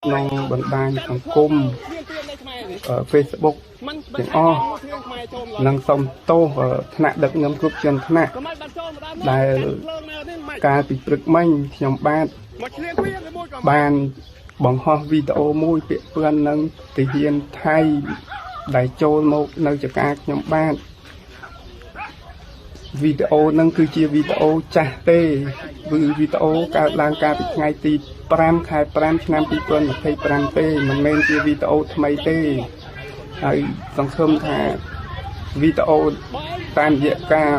nông bận đài thằng cung Facebook tiếng o năng sông tô và thạ đợt ngâm cúp chân thạ đại ca bị bực manh nhom ban bằng hoa video môi bị vươn nâng thể hiện thay đại châu một nơi cho ca nhom ban video nâng cứ chia video trả tê vì video cả làng ca bị ngay tì pram khai pram năm pi tuần một thầy pram tê mình men chia video thay têហើយសង្ឃឹមថាវីដេអូតាមរយៈការ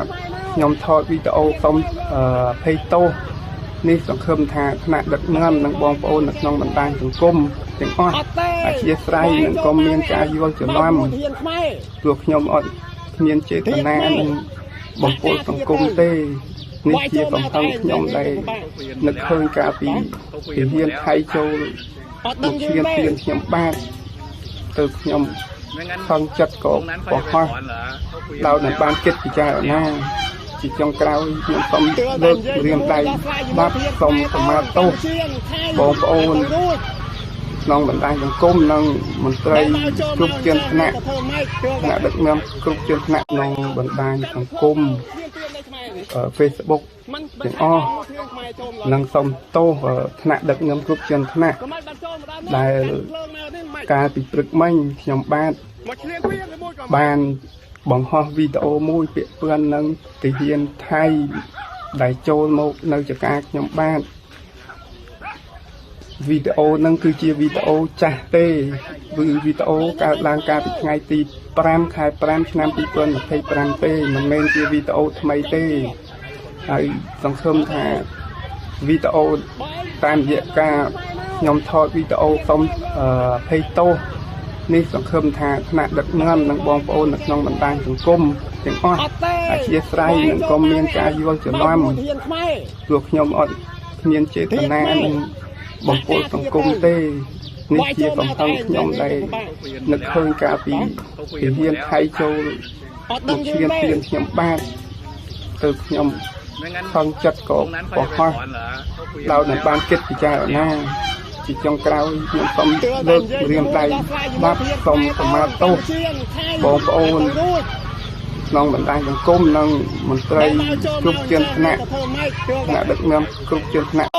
ខ្ញុំថតវីដេអូសុំភ័យទោសនេះសង្ឃឹមថាថ្នាក់ដឹកនាំនិងបងប្អូននៅក្នុងបណ្ដាញសង្គមទាំងអស់អធិស្ឋាននិងក៏មានការយល់ច្រឡំព្រោះខ្ញុំអត់មានចេតនានឹងបំពុលសង្គមទេនេះជាកំហឹងខ្ញុំដែលនឹកឃើញការពីហ៊ានថៃចូលមកឈានទានខ្ញុំបាទទៅខ្ញុំខំចិត្តក៏បោះហោះដោយនឹងបានគិតពិចារណាជាចុងក្រោយខ្ញុំសូមលើករៀនដៃបាត់សូមកម្មាទោសបងប្អូនក្នុងបណ្ដាញសង្គមនិងមន្ត្រីគ្រប់ជាន់ថ្នាក់ដឹកនាំគ្រប់ជាន់ថ្នាក់ក្នុងបណ្ដាញសង្គមFacebook ទាំងអស់និងសូមទោសថ្នាក់ដឹកនាំគ្រប់ជាន់ថ្នាក់ដែលការពីព្រឹកមិញខ្ញុំបានបង្ហោះវីដេអូមួយពាក់ព័ន្ធនឹងទាហានថៃដែលចូលមកនៅចកាខ្ញុំបាទវីដេអូនឹងគឺជាវីដេអូចាស់ទេគឺវីដេអូកើតឡើងកាលពីថ្ងៃទី5ខែ5ឆ្នាំ2025ទេមិនមែនជាវីដេអូថ្មីទេហើយសង្ឃឹមថាវីដេអូតាមរយៈការខ្ញុំថតវីដេអូសុំភ័យទោសនេះសង្ឃឹមថាថ្នាក់ដឹកនាំនិងបងប្អូននៅក្នុងបណ្ដាញសង្គមទាំងអស់អធិស្ឋាននិងក៏មានការយល់ច្រឡំព្រោះខ្ញុំអត់មានចេតនានឹងបំពុលសង្គមទេនេះជាកំហឹងខ្ញុំដែលនឹកឃើញការពីហ៊ានថៃចូលមកឈានទានខ្ញុំបាទទៅខ្ញុំខំចិត្តក៏បោះហោះដោយនឹងបានគិតពិចារណាជាចុងក្រោយខ្ញុំសូមលើករៀនដៃបាត់សូមកម្មាទោសបងប្អូនក្នុងបណ្ដាញសង្គមនិងមន្ត្រីគ្រប់ជាន់ថ្នាក់ដឹកនាំគ្រប់ជាន់ថ្នាក់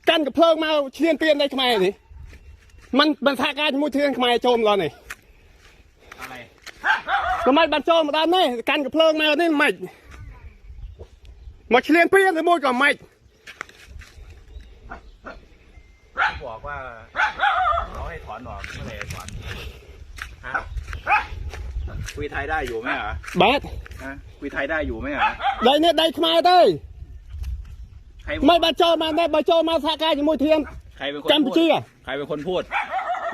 កាន់កំភ្លើងមកឈ្លានពាននៃខ្មែរនេះมันសហការជាមួយធានខ្មែរចូលម្ដងនេះក៏មិនបានចូលម្ដងនេះកាន់កំភ្លើងមកនេះមិនមកឈ្លានពានឬមួយក៏មិនบอกว่าเขาให้ถอนออกเมื่อไหร่ถอนคุยไทยได้อยู่ไหมเหรอបាទคุยไทยได้อยู่ไหมเหรอដៃនេះដៃខ្មែរទេไม่បានចូលមកទេបើចូលមកសហការជាមួយធានកម្ពុជាใครเป็นคนพูด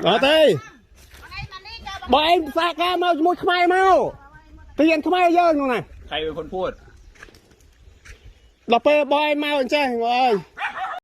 អត់ទេបើឯងសហការមកជាមួយខ្មែរមកធានខ្មែរយើងនោះណាใครเป็นคนพูดដល់ពេលបើឯងមកអញ្ចឹងអើយ